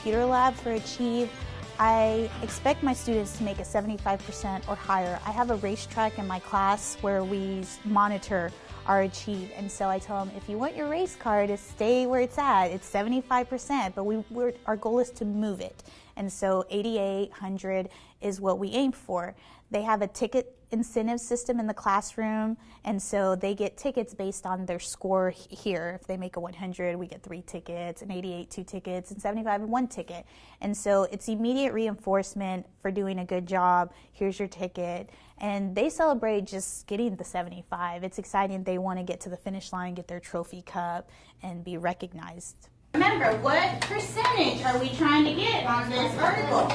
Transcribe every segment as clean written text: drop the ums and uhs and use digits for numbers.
computer lab for Achieve, I expect my students to make a 75% or higher. I have a racetrack in my class where we monitor our Achieve, and so I tell them, if you want your race car to stay where it's at, it's 75%, but our goal is to move it. And so 88, 100 is what we aim for. They have a ticket incentive system in the classroom, and so they get tickets based on their score here. If they make a 100, we get 3 tickets, an 88, 2 tickets, and 75, 1 ticket. And so it's immediate reinforcement for doing a good job. Here's your ticket. And they celebrate just getting the 75. It's exciting. They want to get to the finish line, get their trophy cup, and be recognized. Remember, what percentage are we trying to get on this article?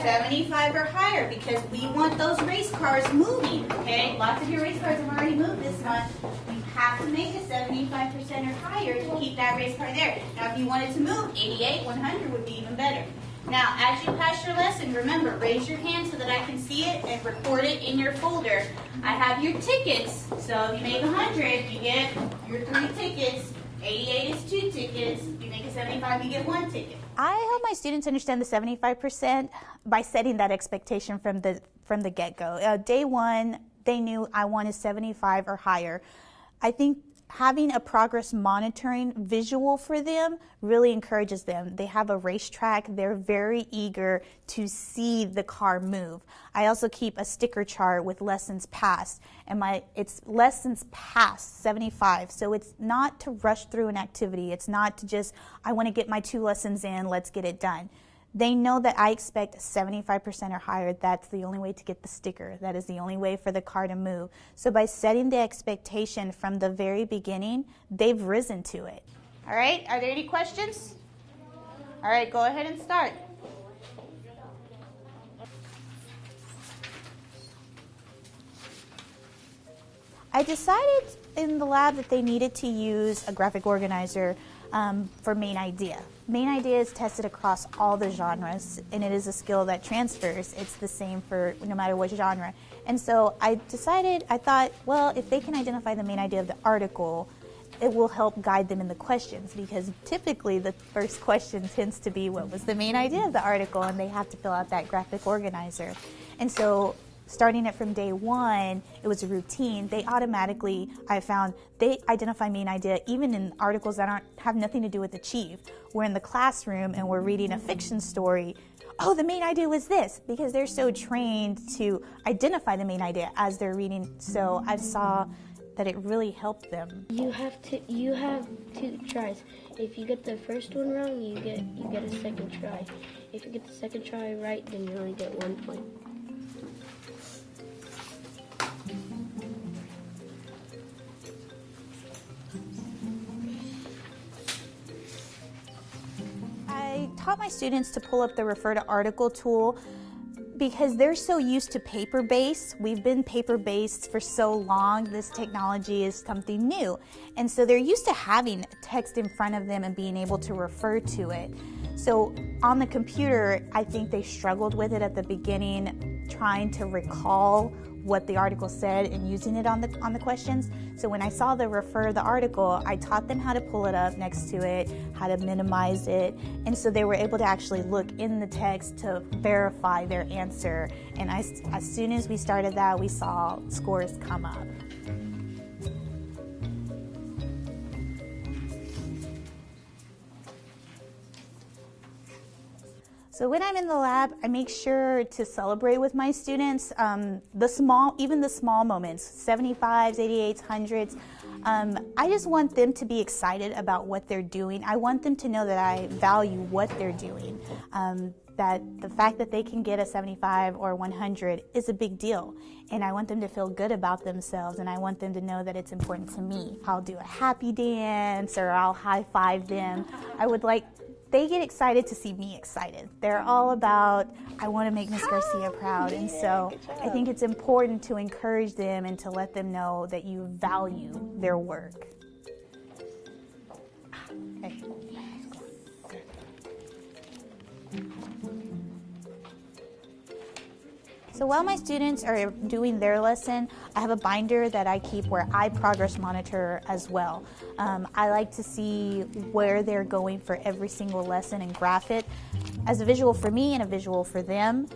75 or higher, because we want those race cars moving, okay? Lots of your race cars have already moved this month. You have to make a 75% or higher to keep that race car there. Now, if you wanted to move, 88, 100 would be even better. Now, as you pass your lesson, remember, raise your hand so that I can see it and record it in your folder. I have your tickets, so if you make 100, you get your 3 tickets. 88 is 2 tickets. If you make a 75, you get 1 ticket. I help my students understand the 75% by setting that expectation from the get-go. Day one, they knew I wanted 75 or higher. I think having a progress monitoring visual for them really encourages them. They have a racetrack. They're very eager to see the car move. I also keep a sticker chart with lessons passed, and it's lessons passed, 75. So it's not to rush through an activity. It's not to just, I want to get my 2 lessons in, let's get it done. They know that I expect 75% or higher. That's the only way to get the sticker. That is the only way for the car to move. So by setting the expectation from the very beginning, they've risen to it. All right, are there any questions? All right, go ahead and start. I decided in the lab that they needed to use a graphic organizer for Main Idea. Main Idea is tested across all the genres, and it is a skill that transfers. It's the same for no matter what genre. And so I thought, well, if they can identify the main idea of the article, it will help guide them in the questions, because typically the first question tends to be, what was the main idea of the article? And they have to fill out that graphic organizer. And so starting it from day one, it was a routine. They automatically, I found, they identify main idea even in articles that have nothing to do with Achieve. We're in the classroom and we're reading a fiction story. Oh, the main idea was this, because they're so trained to identify the main idea as they're reading. So I saw that it really helped them. You have 2 tries. If you get the first one wrong, you get a second try. If you get the second try right, then you only get 1 point. I taught my students to pull up the Refer to Article tool because they're so used to paper-based. We've been paper-based for so long. This technology is something new. And so they're used to having text in front of them and being able to refer to it. So on the computer, I think they struggled with it at the beginning, trying to recall what the article said and using it on the questions. So when I saw the refer the article, I taught them how to pull it up next to it, how to minimize it, and so they were able to actually look in the text to verify their answer. And as soon as we started that, we saw scores come up. So when I'm in the lab, I make sure to celebrate with my students even the small moments, 75s, 88s, 100s. I just want them to be excited about what they're doing. I want them to know that I value what they're doing, that the fact that they can get a 75 or 100 is a big deal. And I want them to feel good about themselves, and I want them to know that it's important to me. I'll do a happy dance, or I'll high-five them. They get excited to see me excited. They're all about, I want to make Miss Garcia proud. And so I think it's important to encourage them and to let them know that you value their work. Okay. So while my students are doing their lesson, I have a binder that I keep where I progress monitor as well. I like to see where they're going for every single lesson and graph it as a visual for me and a visual for them.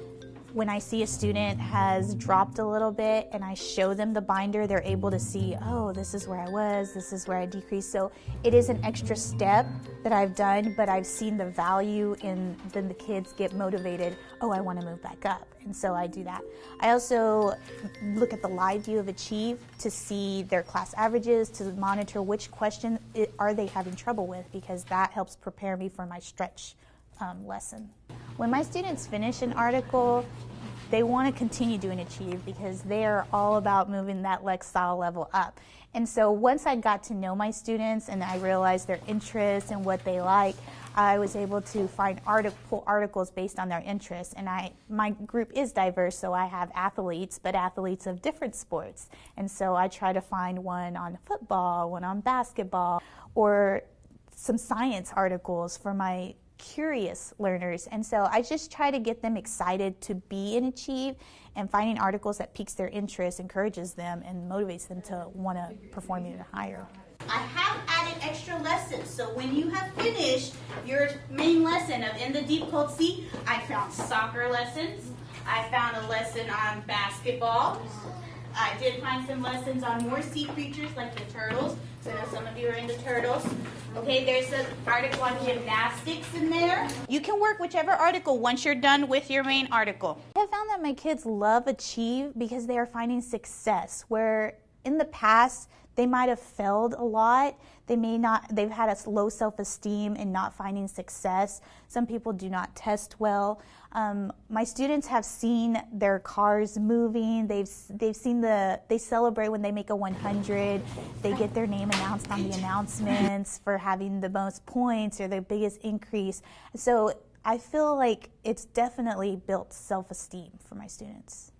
When I see a student has dropped a little bit and I show them the binder, they're able to see, oh, this is where I was, this is where I decreased. So it is an extra step that I've done, but I've seen the value in then the kids get motivated, oh, I want to move back up. And so I do that. I also look at the live view of Achieve to see their class averages, to monitor which question are they having trouble with, because that helps prepare me for my stretch lesson. When my students finish an article, they want to continue doing Achieve because they are all about moving that lexile level up. And so once I got to know my students and I realized their interests and what they like, I was able to find pull articles based on their interests. And my group is diverse, so I have athletes, but athletes of different sports. And so I try to find one on football, one on basketball, or some science articles for my curious learners. And so I just try to get them excited to be in Achieve, and finding articles that piques their interest encourages them and motivates them to want to perform even higher. I have added extra lessons, so when you have finished your main lesson of In the Deep Cold Sea, I found soccer lessons, I found a lesson on basketball, I did find some lessons on more sea creatures like the turtles, so I know some of you are into turtles. Okay, there's an article on gymnastics in there. You can work whichever article once you're done with your main article. I have found that my kids love Achieve because they are finding success, where in the past they might have failed a lot. They've had a low self-esteem and not finding success. Some people do not test well. My students have seen their cars moving. They celebrate when they make a 100. They get their name announced on the announcements for having the most points or the biggest increase. So I feel like it's definitely built self-esteem for my students.